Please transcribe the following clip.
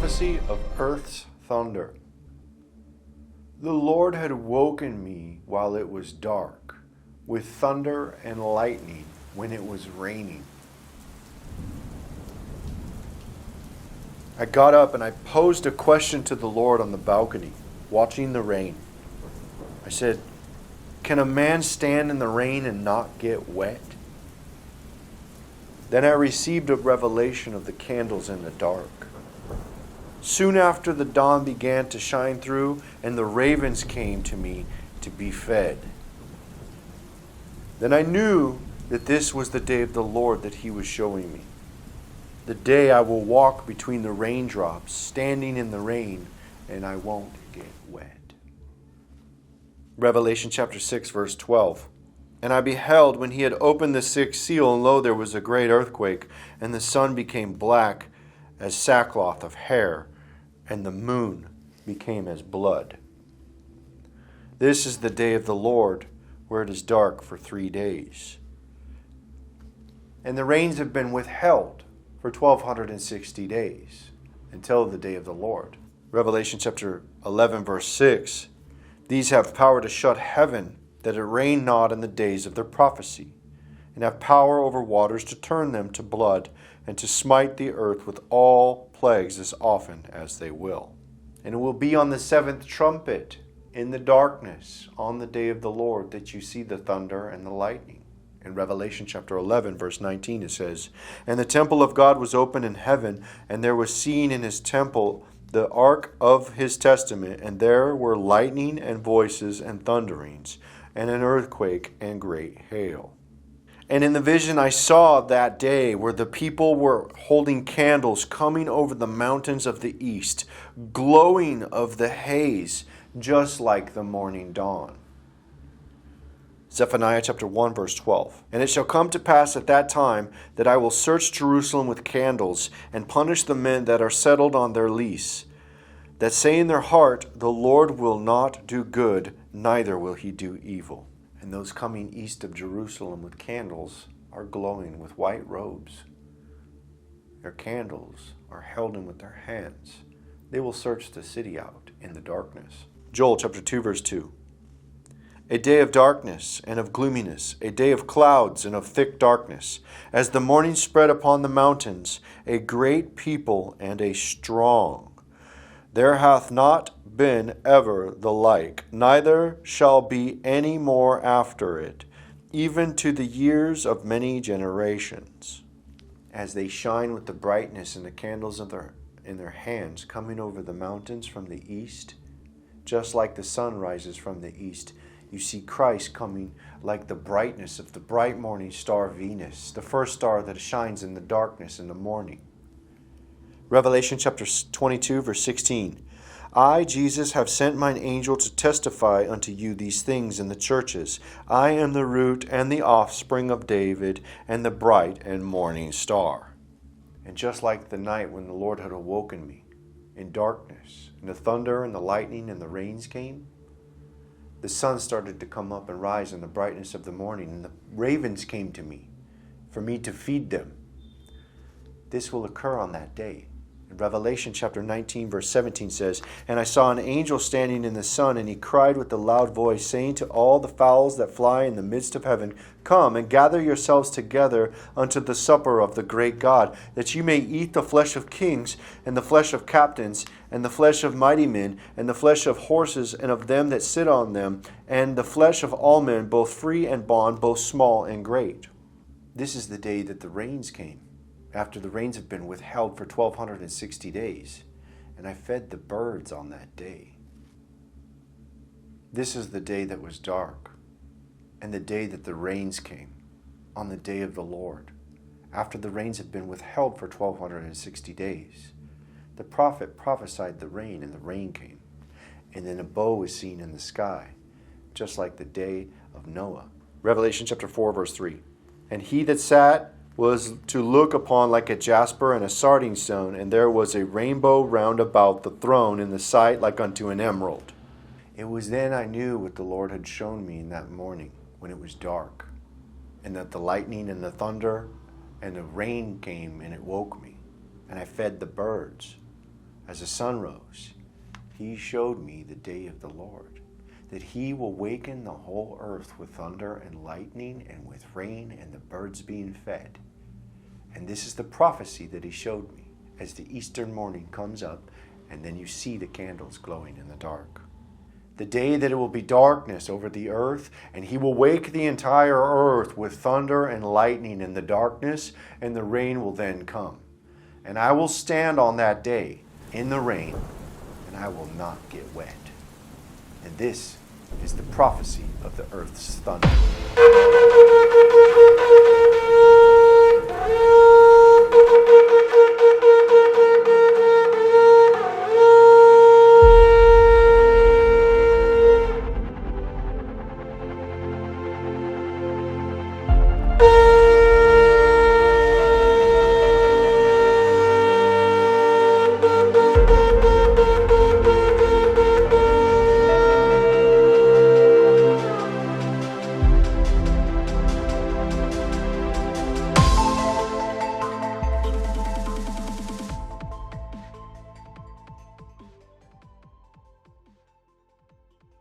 prophecy of earth's thunder. The Lord had woken me while it was dark, with thunder and lightning when it was raining. I got up and I posed a question to the Lord on the balcony, watching the rain. I said, "Can a man stand in the rain and not get wet?" Then I received a revelation of the candles in the dark. Soon after, the dawn began to shine through, and the ravens came to me to be fed. Then I knew that this was the day of the Lord that He was showing me. The day I will walk between the raindrops, standing in the rain, and I won't get wet. Revelation chapter 6, verse 12. And I beheld when He had opened the sixth seal, and lo, there was a great earthquake, and the sun became black as sackcloth of hair, and the moon became as blood. This is the day of the Lord, where it is dark for 3 days. And the rains have been withheld for 1260 days, until the day of the Lord. Revelation chapter 11, verse 6. These have power to shut heaven, that it rain not in the days of their prophecy, and have power over waters to turn them to blood, and to smite the earth with all plagues as often as they will. And it will be on the seventh trumpet, in the darkness, on the day of the Lord, that you see the thunder and the lightning. In Revelation chapter 11, verse 19, it says, And the temple of God was open in heaven, and there was seen in His temple the ark of His testament, and there were lightning and voices and thunderings, and an earthquake and great hail. And in the vision I saw that day where the people were holding candles coming over the mountains of the east, glowing of the haze, just like the morning dawn. Zephaniah chapter 1, verse 12. And it shall come to pass at that time that I will search Jerusalem with candles, and punish the men that are settled on their lease, that say in their heart, The Lord will not do good, neither will He do evil. And those coming east of Jerusalem with candles are glowing with white robes. Their candles are held in with their hands. They will search the city out in the darkness. Joel chapter 2, verse 2. A day of darkness and of gloominess, a day of clouds and of thick darkness, as the morning spread upon the mountains, a great people and a strong. There hath not been ever the like, neither shall be any more after it, even to the years of many generations. As they shine with the brightness and the candles in their hands, coming over the mountains from the east, just like the sun rises from the east, you see Christ coming like the brightness of the bright morning star Venus, the first star that shines in the darkness in the morning. Revelation chapter 22, verse 16. I, Jesus, have sent mine angel to testify unto you these things in the churches. I am the root and the offspring of David, and the bright and morning star. And just like the night when the Lord had awoken me in darkness, and the thunder and the lightning and the rains came, the sun started to come up and rise in the brightness of the morning, and the ravens came to me for me to feed them. This will occur on that day. In Revelation chapter 19, verse 17 says, And I saw an angel standing in the sun, and he cried with a loud voice, saying to all the fowls that fly in the midst of heaven, Come and gather yourselves together unto the supper of the great God, that you may eat the flesh of kings, and the flesh of captains, and the flesh of mighty men, and the flesh of horses, and of them that sit on them, and the flesh of all men, both free and bond, both small and great. This is the day that the rains came, after the rains have been withheld for 1260 days, and I fed the birds on that day. This is the day that was dark, and the day that the rains came, on the day of the Lord, after the rains had been withheld for 1260 days. The prophet prophesied the rain, and the rain came, and then a bow was seen in the sky, just like the day of Noah. Revelation chapter 4, verse 3. And he that sat was to look upon like a jasper and a sardine stone, and there was a rainbow round about the throne in the sight like unto an emerald. It was then I knew what the Lord had shown me in that morning when it was dark, and that the lightning and the thunder and the rain came, and it woke me, and I fed the birds. as the sun rose, he showed me the day of the Lord, that he will waken the whole earth with thunder and lightning and with rain and the birds being fed. And this is the prophecy that he showed me as the eastern morning comes up, and then you see the candles glowing in the dark. The day that it will be darkness over the earth, and he will wake the entire earth with thunder and lightning in the darkness, and the rain will then come. And I will stand on that day in the rain, and I will not get wet. And this is the prophecy of the earth's thunder.